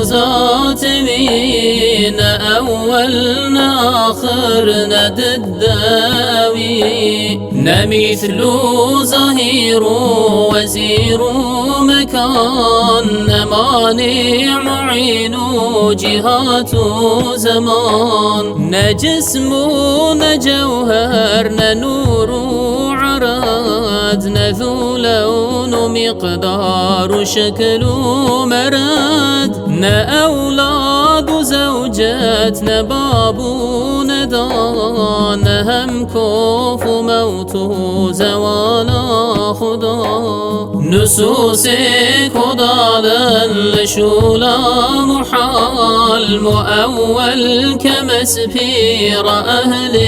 ذات مين أولنا آخرنا الداوي نمثل ظهير وزير مكان مانع معين جهات زمان نجسم نجوهر نور عراد نذو لون مقدار شكل مراد أولاد زوجات نباب ندان هم كوف موت زوالا خدا نصوص خدا للشولا محال مؤول كمسبير أهل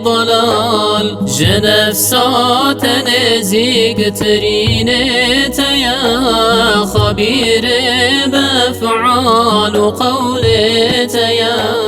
ضلال جنفسات نزيق ترينت يا خبير بفعال قولت يا